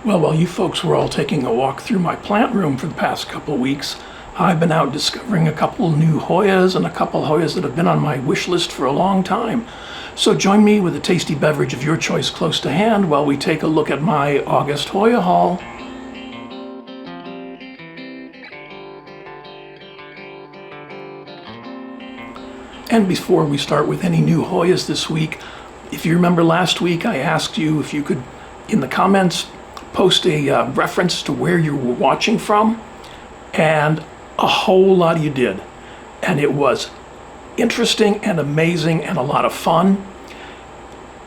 Well, while you folks were all taking a walk through my plant room for the past couple of weeks, I've been out discovering a couple new Hoyas and a couple Hoyas that have been on my wish list for a long time. So join me with a tasty beverage of your choice close to hand while we take a look at my August Hoya haul. And before we start with any new Hoyas this week, if you remember last week I asked you if you could, in the comments, post a reference to where you were watching from, and a whole lot of you did. And it was interesting and amazing and a lot of fun.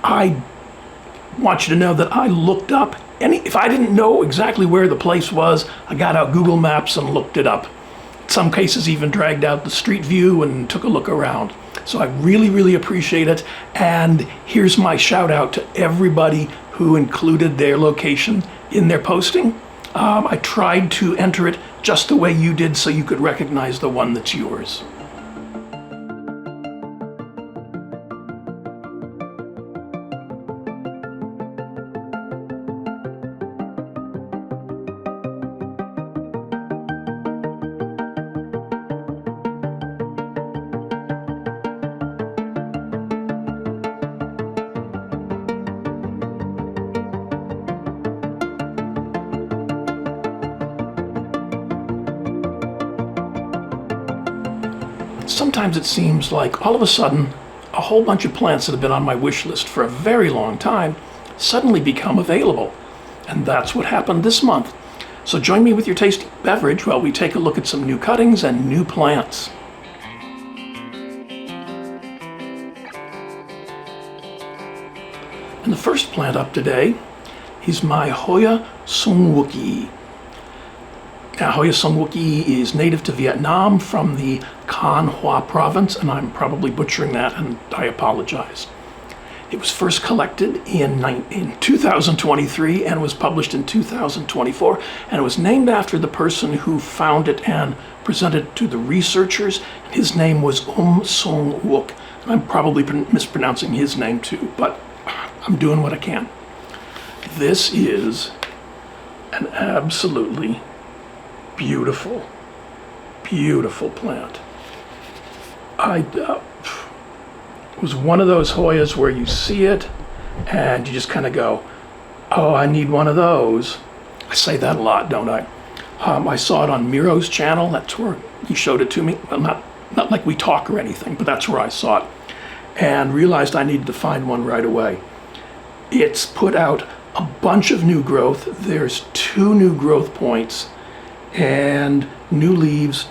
I want you to know that I looked up, if I didn't know exactly where the place was, I got out Google Maps and looked it up. In some cases even dragged out the street view and took a look around. So I really appreciate it. And here's my shout out to everybody who included their location in their posting. I tried to enter it just the way you did so you could recognize the one that's yours. Sometimes it seems like all of a sudden, a whole bunch of plants that have been on my wish list for a very long time suddenly become available. And that's what happened this month. So join me with your tasty beverage while we take a look at some new cuttings and new plants. And the first plant up today is my Hoya Sunuki. Now, Hoya Sunuki is native to Vietnam from the Can Hoa province, and I'm probably butchering that, and I apologize. It was first collected in 2023 and was published in 2024, and it was named after the person who found it and presented it to the researchers. His name was Song Wook. I'm probably mispronouncing his name too, but I'm doing what I can. This is an absolutely beautiful plant. It was one of those Hoyas where you see it and you just kind of go, oh, I need one of those. I say that a lot, don't I? I saw it on Miro's channel. That's where he showed it to me. Well, not like we talk or anything, but that's where I saw it and realized I needed to find one right away. It's put out a bunch of new growth. There's 2 new growth points and new leaves.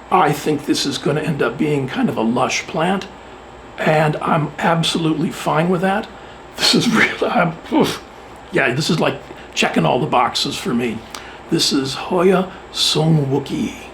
I think this is going to end up being kind of a lush plant, and I'm absolutely fine with that. This is really, this is like checking all the boxes for me. This is Hoya Sunuki.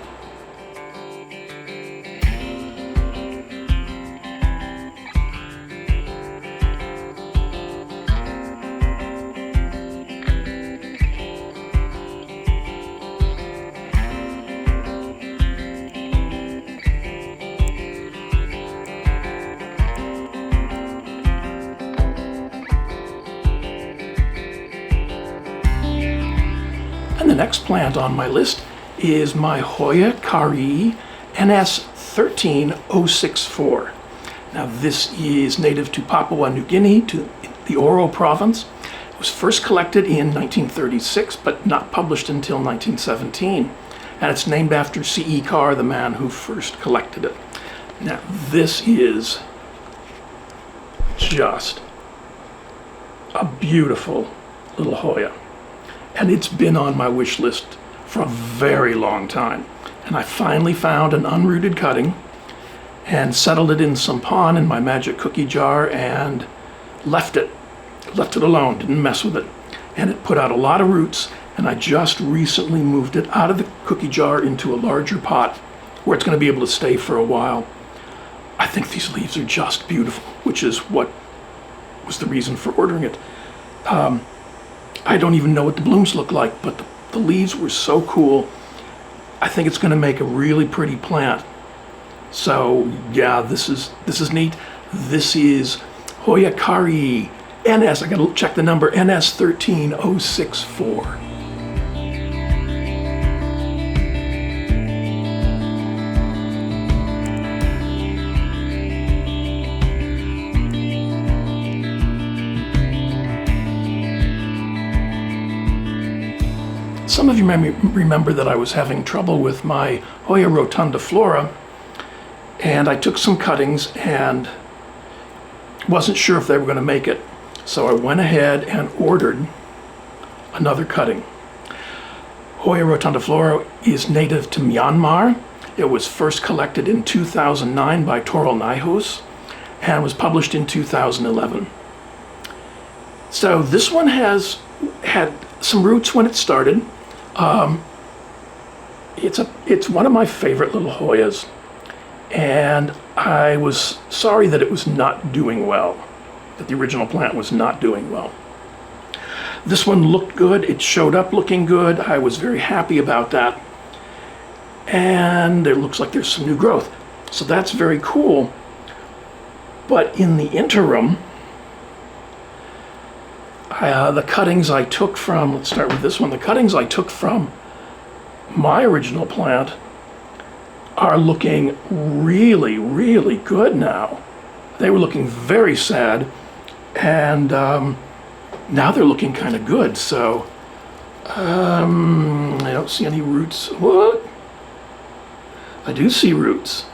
And the next plant on my list is my Hoya Kari NS 13064. Now this is native to Papua New Guinea, to the Oro province. It was first collected in 1936, but not published until 1917. And it's named after C.E. Carr, the man who first collected it. Now this is just a beautiful little Hoya. And it's been on my wish list for a very long time. And I finally found an unrooted cutting and settled it in some pon in my magic cookie jar and left it alone, didn't mess with it. And it put out a lot of roots, and I just recently moved it out of the cookie jar into a larger pot where it's going to be able to stay for a while. I think these leaves are just beautiful, which is what was the reason for ordering it. I don't even know what the blooms look like, but the leaves were so cool. I think it's going to make a really pretty plant. So yeah, this is neat. This is Hoya Kari NS, I gotta check the number, NS13064. Some of you may remember that I was having trouble with my Hoya Rotanda Flora, and I took some cuttings and wasn't sure if they were going to make it. So I went ahead and ordered another cutting. Hoya Rotanda Flora is native to Myanmar. It was first collected in 2009 by Toril Nijhuis and was published in 2011. So this one has had some roots when it started. It's one of my favorite little Hoyas, and I was sorry that it was not doing well, that the original plant was not doing well. This one looked good, it showed up looking good, I was very happy about that, and it looks like there's some new growth. So that's very cool, but in the interim, the cuttings I took from, let's start with this one, the cuttings I took from my original plant are looking really, really good now. They were looking very sad, and now they're looking kind of good. So I don't see any roots. What? I do see roots.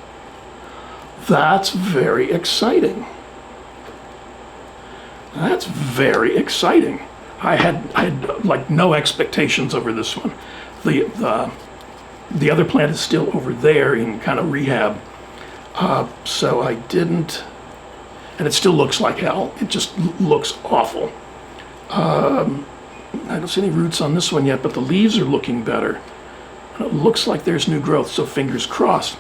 That's very exciting. That's very exciting. I had like no expectations over this one. The other plant is still over there in kind of rehab, so I didn't, and it still looks like hell. It just looks awful. I don't see any roots on this one yet, but the leaves are looking better. And it looks like there's new growth, so fingers crossed.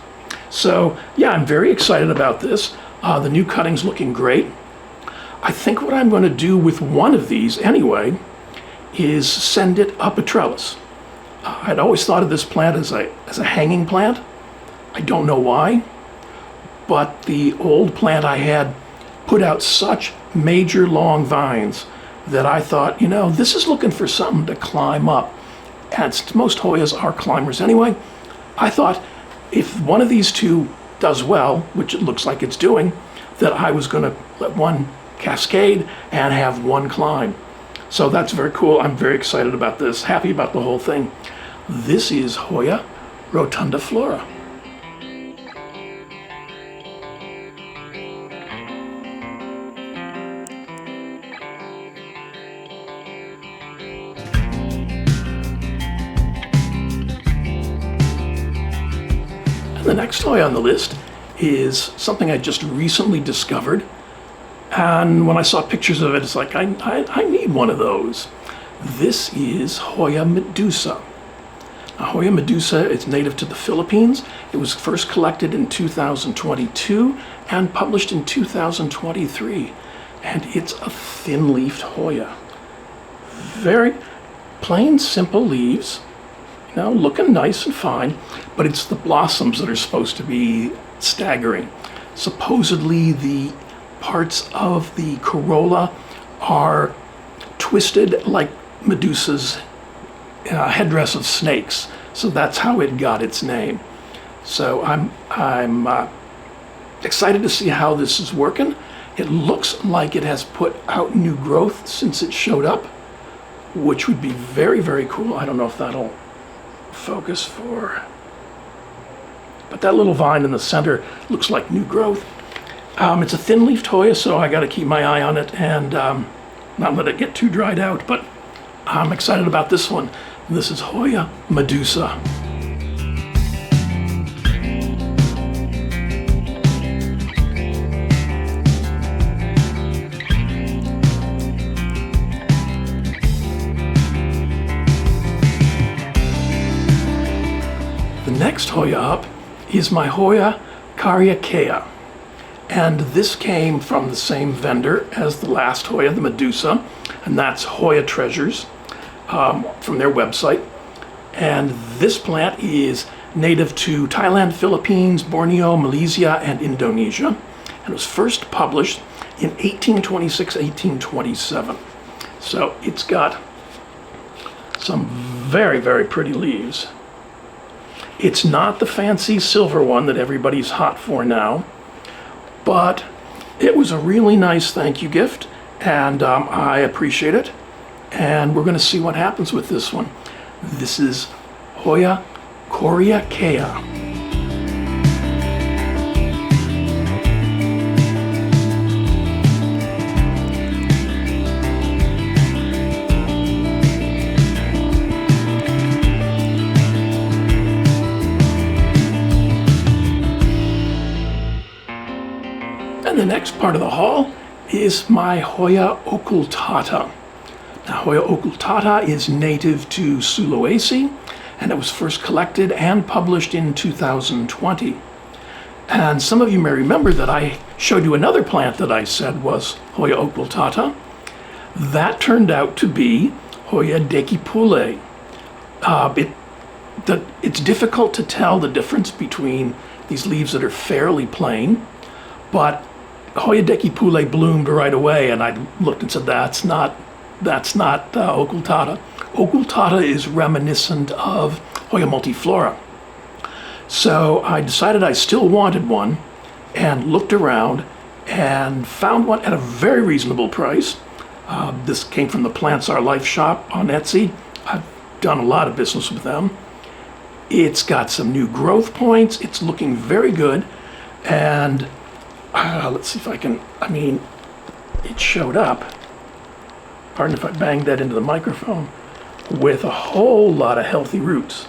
So yeah, I'm very excited about this. The new cutting's looking great. I think what I'm going to do with one of these anyway is send it up a trellis. I'd always thought of this plant as a hanging plant. I don't know why, but the old plant I had put out such major long vines that I thought, you know, this is looking for something to climb up. And most Hoyas are climbers anyway. I thought if one of these two does well, which it looks like it's doing, that I was going to let one cascade and have one climb. So that's very cool. I'm very excited about this, happy about the whole thing. This is Hoya Rotanda Flora. And the next Hoya on the list is something I just recently discovered. And when I saw pictures of it, it's like, I need one of those. This is Hoya Medusa. Now, Hoya Medusa is native to the Philippines. It was first collected in 2022 and published in 2023. And it's a thin-leafed Hoya. Very plain, simple leaves, you know, looking nice and fine, but it's the blossoms that are supposed to be staggering. Supposedly the parts of the corolla are twisted like Medusa's headdress of snakes, so that's how it got its name. So I'm excited to see how this is working. It looks like it has put out new growth since it showed up, which would be very, very cool. I don't know if that'll focus for, but that little vine in the center looks like new growth. It's a thin-leafed Hoya, so I got to keep my eye on it and not let it get too dried out, but I'm excited about this one. This is Hoya Medusa. The next Hoya up is my Hoya Kari NS. And this came from the same vendor as the last Hoya, the Medusa, and that's Hoya Treasures from their website. And this plant is native to Thailand, Philippines, Borneo, Malaysia, and Indonesia. And it was first published in 1826, 1827. So it's got some very, very pretty leaves. It's not the fancy silver one that everybody's hot for now, but it was a really nice thank you gift, and I appreciate it. And we're going to see what happens with this one. This is Hoya Karaa. And the next part of the haul is my Hoya Okata. Now, Hoya Okata is native to Sulawesi, and it was first collected and published in 2020. And some of you may remember that I showed you another plant that I said was Hoya Okata. That turned out to be Hoya Dischidia. It's difficult to tell the difference between these leaves that are fairly plain, but Hoya Dischidia bloomed right away, and I looked and said, that's not Okata. Okata is reminiscent of Hoya multiflora. So I decided I still wanted one, and looked around and found one at a very reasonable price. This came from the Plants Are Life shop on Etsy. I've done a lot of business with them. It's got some new growth points. It's looking very good, and let's see if I can, it showed up, pardon if I banged that into the microphone, with a whole lot of healthy roots.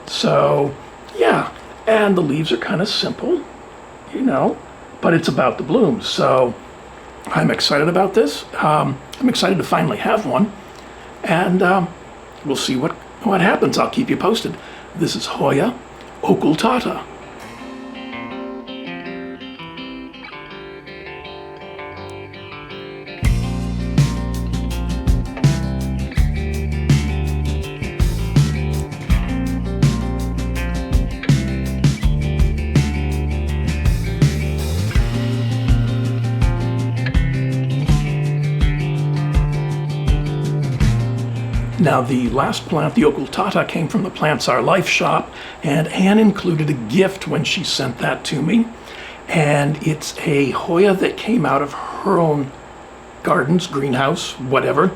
So, yeah, and the leaves are kind of simple, but it's about the blooms. So I'm excited about this. I'm excited to finally have one, and we'll see what happens. I'll keep you posted. This is Hoya Okata. Now, the last plant, the Okata, came from the Plants Are Life shop, and Anne included a gift when she sent that to me. And it's a Hoya that came out of her own gardens, greenhouse, whatever.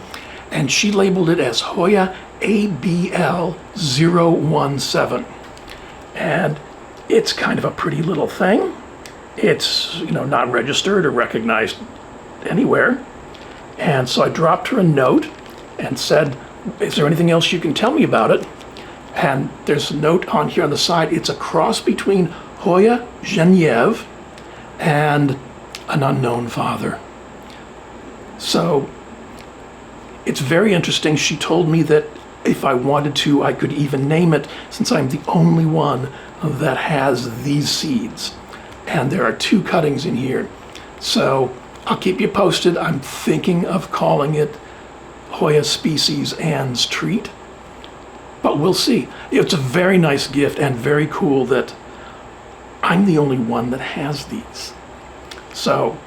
And she labeled it as Hoya A017. And it's kind of a pretty little thing. It's, not registered or recognized anywhere. And so I dropped her a note and said, is there anything else you can tell me about it? And there's a note on here on the side. It's a cross between Hoya Genevieve and an unknown father. So it's very interesting. She told me that if I wanted to, I could even name it, since I'm the only one that has these seeds. And there are 2 cuttings in here. So I'll keep you posted. I'm thinking of calling it Hoya species Anne's treat, but we'll see. It's a very nice gift and very cool that I'm the only one that has these. So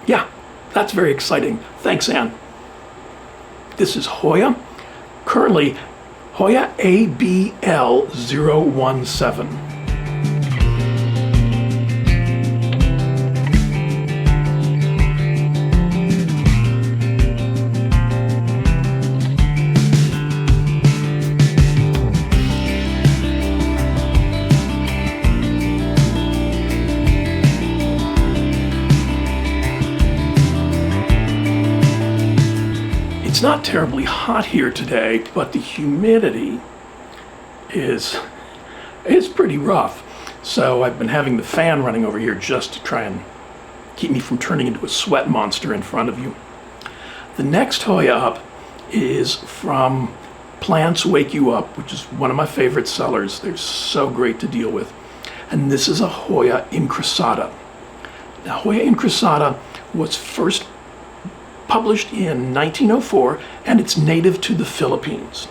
yeah, that's very exciting. Thanks, Anne. This is Hoya, currently Hoya ABL017. It's not terribly hot here today, but the humidity is pretty rough. So I've been having the fan running over here just to try and keep me from turning into a sweat monster in front of you. The next Hoya up is from Plants Wake You Up, which is one of my favorite sellers. They're so great to deal with. And this is a Hoya incrusata. Now, Hoya incrusata was first published in 1904, and it's native to the Philippines.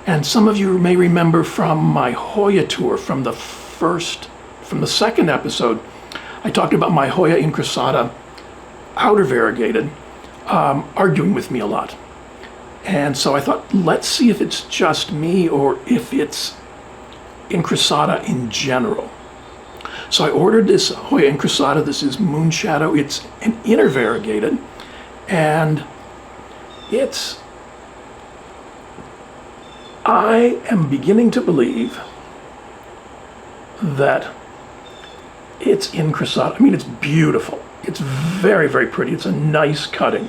And some of you may remember from my Hoya tour, from the second episode, I talked about my Hoya incrusata outer variegated arguing with me a lot. And so I thought, let's see if it's just me or if it's Incrusata in general. So I ordered this Hoya Incrusata. This is Moonshadow. It's an inner variegated, and I am beginning to believe that it's Incrusata. I mean, it's beautiful. It's very, very pretty. It's a nice cutting,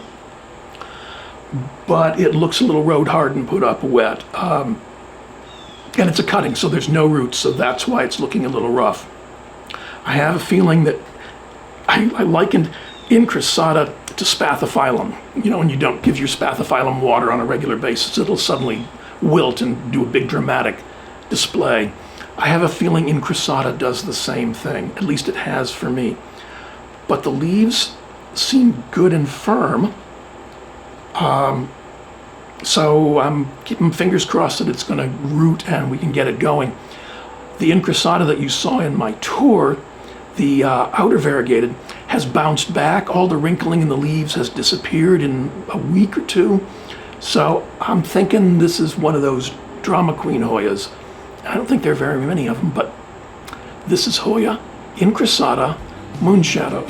but it looks a little road hard and put up wet. And it's a cutting, so there's no roots, so that's why it's looking a little rough. I have a feeling that I likened Incrusata to Spathiphyllum. You know, when you don't give your Spathiphyllum water on a regular basis, it'll suddenly wilt and do a big dramatic display. I have a feeling Incrusata does the same thing, at least it has for me. But the leaves seem good and firm, so I'm keeping fingers crossed that it's going to root and we can get it going. The Incrusata that you saw in my tour, the outer variegated, has bounced back. All the wrinkling in the leaves has disappeared in a week or two. So I'm thinking this is one of those drama queen Hoyas. I don't think there are very many of them, but this is Hoya Incrusata Moonshadow.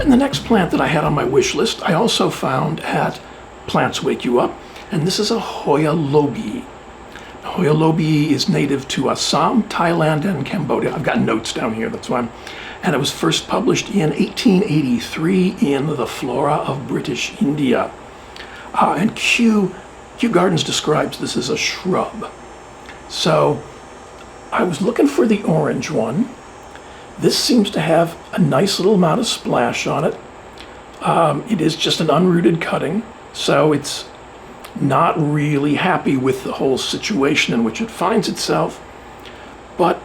And the next plant that I had on my wish list, I also found at Plants Wake You Up, and this is a Hoya Lobi. Hoya Lobi is native to Assam, Thailand, and Cambodia. I've got notes down here, that's why and it was first published in 1883 in the Flora of British India. And Kew Gardens describes this as a shrub. So I was looking for the orange one. This seems to have a nice little amount of splash on it. It is just an unrooted cutting, so it's not really happy with the whole situation in which it finds itself. But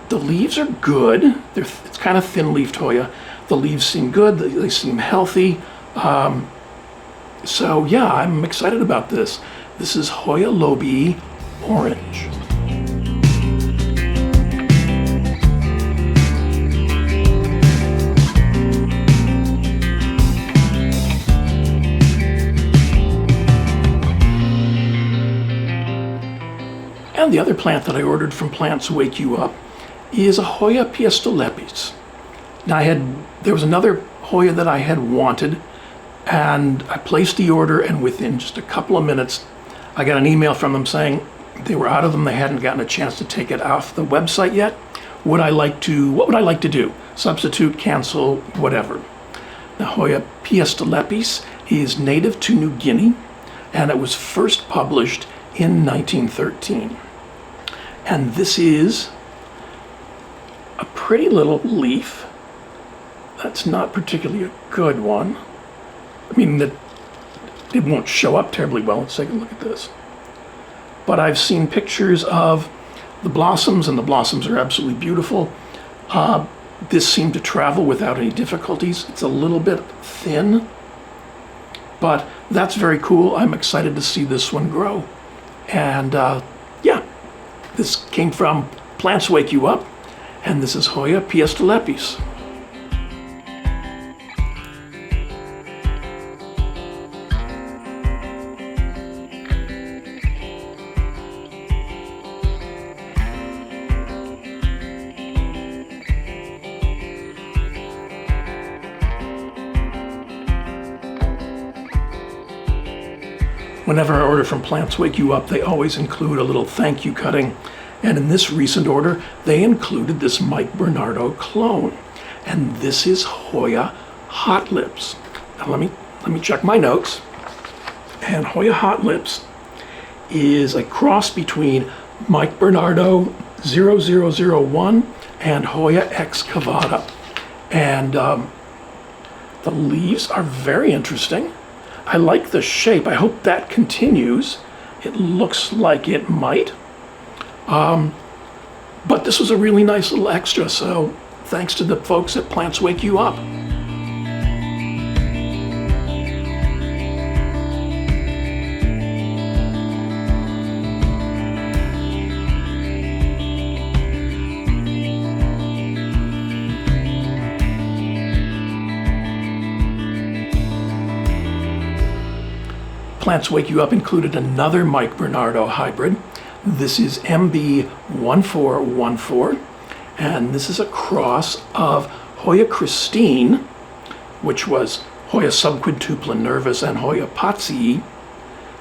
the leaves are good. It's kind of thin-leafed Hoya. The leaves seem good. They seem healthy. So yeah, I'm excited about this. This is Hoya Lobi Orange. And the other plant that I ordered from Plants Wake You Up is a Hoya Pestilis. Now there was another Hoya that I had wanted, and I placed the order, and within just a couple of minutes, I got an email from them saying they were out of them. They hadn't gotten a chance to take it off the website yet. What would I like to do? Substitute, cancel, whatever. The Hoya Pestilis is native to New Guinea, and it was first published in 1913. And this is a pretty little leaf. That's not particularly a good one. I mean, it won't show up terribly well. Let's take a look at this. But I've seen pictures of the blossoms, and the blossoms are absolutely beautiful. This seemed to travel without any difficulties. It's a little bit thin, but that's very cool. I'm excited to see this one grow. And yeah, this came from Plants Wake You Up, and this is Hoya Pestilis. Whenever I order from Plants Wake You Up, they always include a little thank you cutting. And in this recent order, they included this Mike Bernardo clone. And this is Hoya Hot Lips. Now let me check my notes. And Hoya Hot Lips is a cross between Mike Bernardo 0001 and Hoya X Cavada. And the leaves are very interesting. I like the shape. I hope that continues. It looks like it might. But this was a really nice little extra, so thanks to the folks at Plants Wake You Up. Plants Wake You Up included another Mike Bernardo hybrid. This is MB1414, and this is a cross of Hoya Christine, which was Hoya subquintuplin nervus and Hoya Patzii.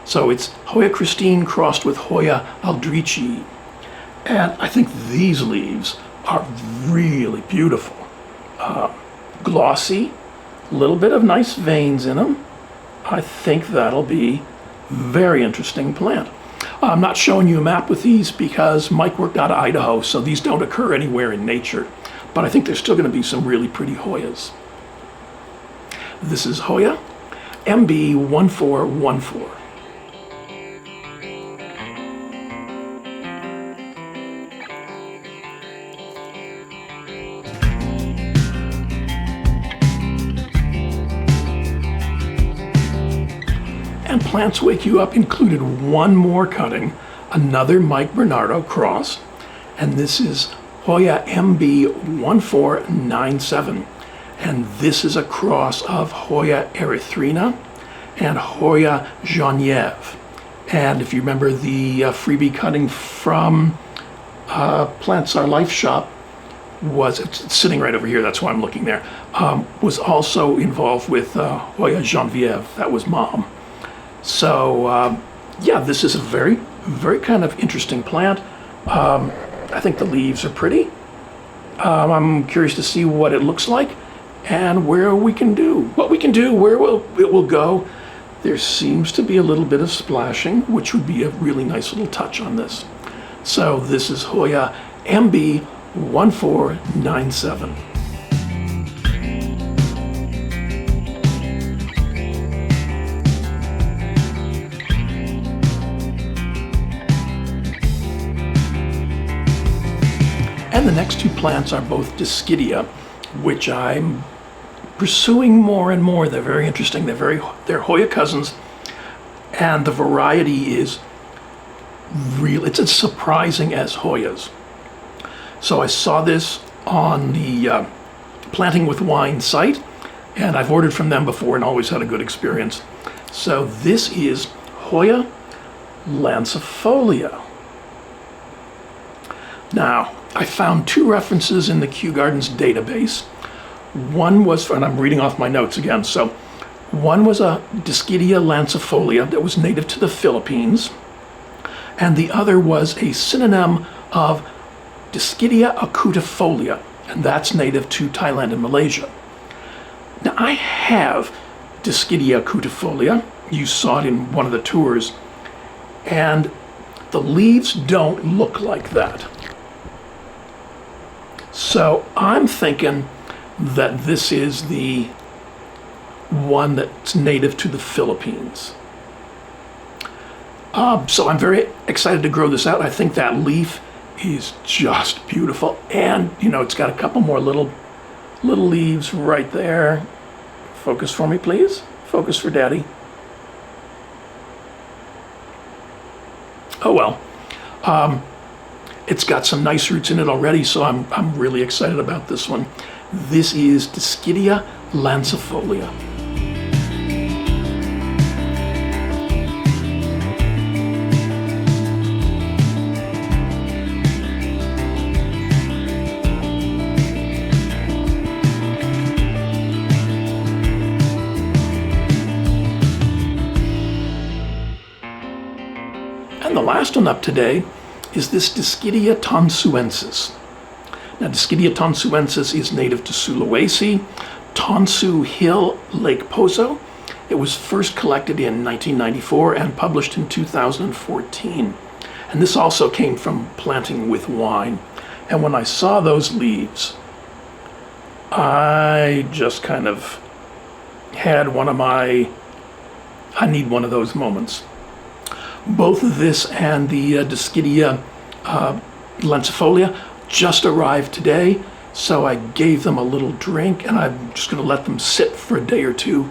So it's Hoya Christine crossed with Hoya Aldrichii. And I think these leaves are really beautiful. Glossy, a little bit of nice veins in them. I think that'll be very interesting plant. I'm not showing you a map with these because Mike worked out of Idaho, so these don't occur anywhere in nature. But I think there's still going to be some really pretty Hoyas. This is Hoya MB1414. And Plants Wake You Up included one more cutting, another Mike Bernardo cross, and this is Hoya MB1497. And this is a cross of Hoya Erythrina and Hoya Genevieve. And if you remember the freebie cutting from Plants Our Life shop, it's sitting right over here, that's why I'm looking there, was also involved with Hoya Genevieve. That was Mom. So yeah, this is a very, very kind of interesting plant. I think the leaves are pretty. I'm curious to see what it looks like and where we can do, what we can do, where it will go. There seems to be a little bit of splashing, which would be a really nice little touch on this. So this is Hoya MB1497. And the next two plants are both Dischidia, which I'm pursuing more and more. They're very interesting. They're Hoya cousins, and the variety is real. It's as surprising as Hoyas. So I saw this on the Planting with Wine site, and I've ordered from them before and always had a good experience. So this is Hoya lancifolia. Now, I found two references in the Kew Gardens database. One was, and I'm reading off my notes again, so one was a Dischidia lancifolia that was native to the Philippines, and the other was a synonym of Dischidia acutifolia, and that's native to Thailand and Malaysia. Now, I have Dischidia acutifolia. You saw it in one of the tours, and the leaves don't look like that. So I'm thinking that this is the one that's native to the Philippines. So I'm very excited to grow this out. I think that leaf is just beautiful. And, you know, it's got a couple more little leaves right there. Focus for me, please. Focus for Daddy. Oh, well. It's got some nice roots in it already, so I'm really excited about this one. This is Dischidia lancifolia. And the last one up today is this Dischidia tonsuensis. Now, Dischidia tonsuensis is native to Sulawesi, Tonsu Hill, Lake Poso. It was first collected in 1994 and published in 2014. And this also came from Planting with Wine. And when I saw those leaves, I just kind of had one of my, I need one of those moments. Both of this and the Dischidia lancifolia just arrived today, so I gave them a little drink, and I'm just going to let them sit for a day or two,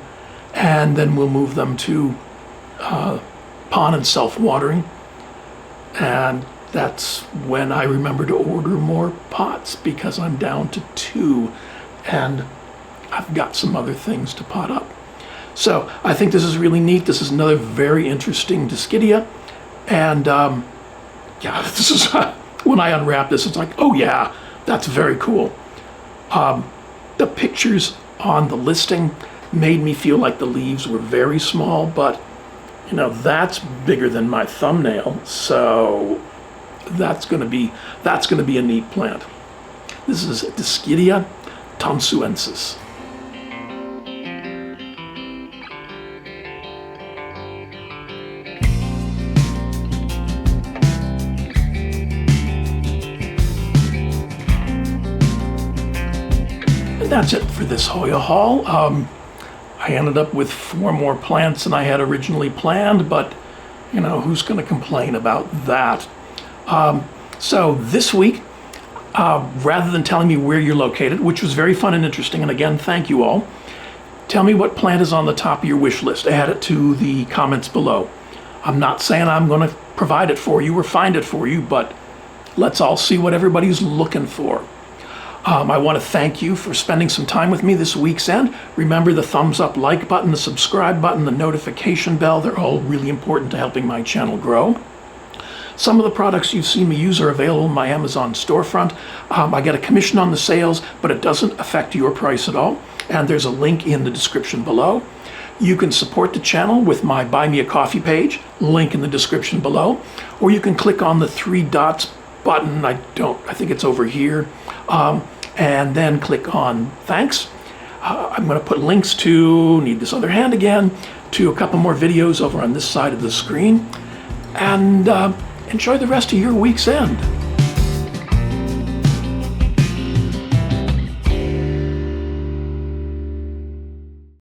and then we'll move them to pond and self-watering. And that's when I remember to order more pots, because I'm down to 2, and I've got some other things to pot up. So I think this is really neat. This is another very interesting Dischidia. And yeah, this is, when I unwrap this, it's like, oh yeah, that's very cool. The pictures on the listing made me feel like the leaves were very small, but you know, that's bigger than my thumbnail, so that's gonna be a neat plant. This is Dischidia Tonnes. And that's it for this Hoya haul. I ended up with 4 more plants than I had originally planned, but you know, who's going to complain about that? So this week, rather than telling me where you're located, which was very fun and interesting, and again, thank you all, tell me what plant is on the top of your wish list. Add it to the comments below. I'm not saying I'm going to provide it for you or find it for you, but let's all see what everybody's looking for. I want to thank you for spending some time with me this week's end. Remember the thumbs up like button, the subscribe button, the notification bell. They're all really important to helping my channel grow. Some of the products you've seen me use are available in my Amazon storefront. I get a commission on the sales, but it doesn't affect your price at all. And there's a link in the description below. You can support the channel with my Buy Me a Coffee page, link in the description below. Or you can click on the 3 dots button. I think it's over here. And then click on thanks. I'm going to put links to, need this other hand again, to a couple more videos over on this side of the screen. And enjoy the rest of your week's end.